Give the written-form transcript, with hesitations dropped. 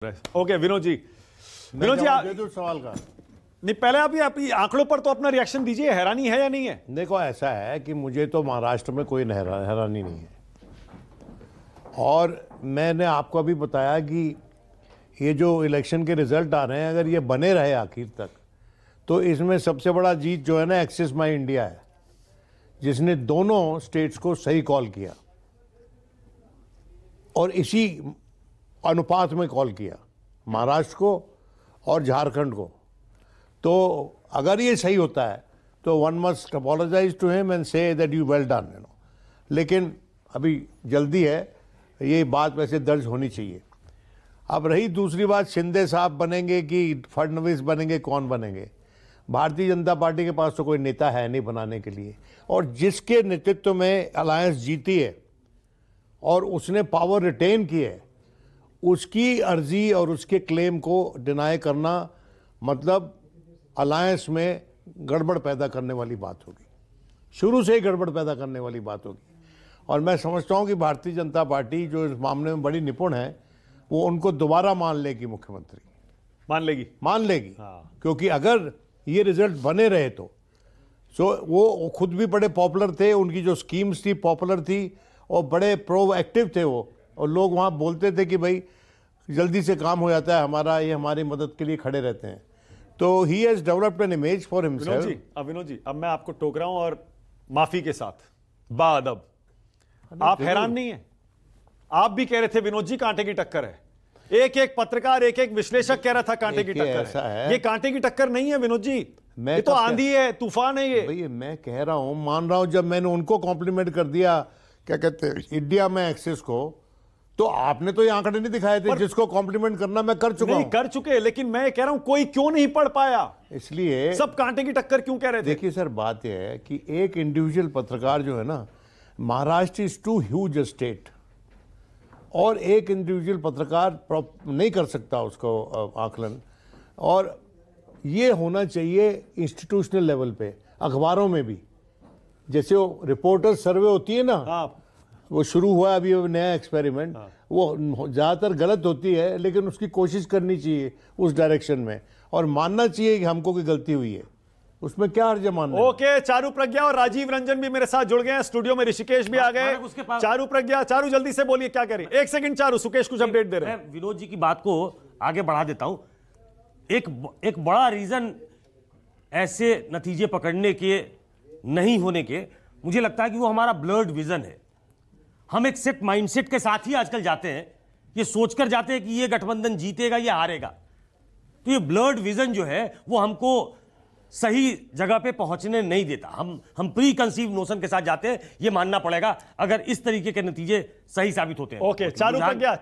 Okay Vinod ji आप सवाल का नहीं, पहले आप आंकड़ों पर तो अपना रिएक्शन दीजिए। हैरानी है या नहीं है? देखो, ऐसा है कि मुझे तो महाराष्ट्र में कोई हैरानी नहीं है, और मैंने आपको अभी बताया कि ये जो इलेक्शन के रिजल्ट आ रहे हैं, अगर ये बने रहे आखिर तक, तो इसमें सबसे बड़ा जीत जो है ना, एक्सिस माई इंडिया है, जिसने दोनों स्टेट्स को सही कॉल किया और इसी अनुपात में कॉल किया, महाराष्ट्र को और झारखंड को। तो अगर ये सही होता है तो one must apologise to him and say that you well done, you know. लेकिन अभी जल्दी है, ये बात वैसे दर्ज होनी चाहिए। अब रही दूसरी बात, शिंदे साहब बनेंगे कि फडणवीस बनेंगे, कौन बनेंगे? भारतीय जनता पार्टी के पास तो कोई नेता है नहीं बनाने के लिए, और जिसके नेतृत्व में अलायंस जीती है और उसने पावर रिटेन की है, उसकी अर्जी और उसके क्लेम को डिनाई करना मतलब अलायंस में गड़बड़ पैदा करने वाली बात होगी, शुरू से ही गड़बड़ पैदा करने वाली बात होगी। और मैं समझता हूं कि भारतीय जनता पार्टी जो इस मामले में बड़ी निपुण है, वो उनको दोबारा मान लेगी, मुख्यमंत्री मान लेगी। हाँ। क्योंकि अगर ये रिजल्ट बने रहे तो वो खुद भी बड़े पॉपुलर थे, उनकी जो स्कीम्स थी पॉपुलर थी और बड़े प्रोएक्टिव थे वो, और लोग वहाँ बोलते थे कि भाई जल्दी से काम हो जाता है हमारा, ये हमारी मदद के लिए खड़े रहते हैं। तो he has developed an image for himself. Vinod ji अब मैं आपको टोक रहा हूं, और माफी के साथ बाअदब, आप हैरान नहीं है? आप भी कह रहे थे विनोद जी कांटे की टक्कर है, एक एक पत्रकार, एक एक विश्लेषक कह रहा था कांटे की टक्कर है। ये कांटे की टक्कर नहीं है विनोद जी, ये तो आंधी है, तूफान है ये। भाई मैं कह रहा हूं, मान रहा हूं, जब मैंने उनको कॉम्प्लीमेंट कर दिया, क्या कहते हैं, इंडिया में एक्सेस को, तो आपने तो ये आंकड़े नहीं दिखाए थे। जिसको कॉम्प्लीमेंट करना मैं कर चुका हूं। कर चुके, लेकिन मैं कह रहा हूं कोई क्यों नहीं पढ़ पाया, इसलिए सब कांटे की टक्कर क्यों कह रहे थे? देखिए सर, बात यह है कि एक इंडिविजुअल पत्रकार जो है ना, Maharashtra is too huge a state, और एक इंडिविजुअल पत्रकार नहीं कर सकता उसको आकलन। और ये होना चाहिए इंस्टीट्यूशनल लेवल पे, अखबारों में भी, जैसे वो रिपोर्टर सर्वे होती है ना। हाँ। वो शुरू हुआ अभी नया एक्सपेरिमेंट। हाँ। वो ज़्यादातर गलत होती है, लेकिन उसकी कोशिश करनी चाहिए उस डायरेक्शन में, और मानना चाहिए कि हमको कोई गलती हुई है, उसमें क्या हर्ज मानना। ओके, चारू प्रज्ञा और राजीव रंजन भी मेरे साथ जुड़ गए हैं स्टूडियो में, ऋषिकेश भी आ गए। चारू प्रज्ञा, चारू जल्दी से बोलिए, क्या करें? एक सेकंड चारू, सुकेश कुछ अपडेट दे रहे हैं। मैं विनोद जी की बात को आगे बढ़ा देता हूं। एक बड़ा रीजन ऐसे नतीजे पकड़ने के नहीं होने के, मुझे लगता है कि वो हमारा ब्लर्ड विजन है। हम एक सेट माइंडसेट के साथ ही आजकल जाते हैं, ये सोचकर जाते हैं कि ये गठबंधन जीतेगा या हारेगा। तो ये ब्लर्ड विजन जो है वो हमको सही जगह पे पहुंचने नहीं देता। हम प्री कंसीव नोशन के साथ जाते हैं, ये मानना पड़ेगा, अगर इस तरीके के नतीजे सही साबित होते हैं। ओके, चारू प्रज्ञा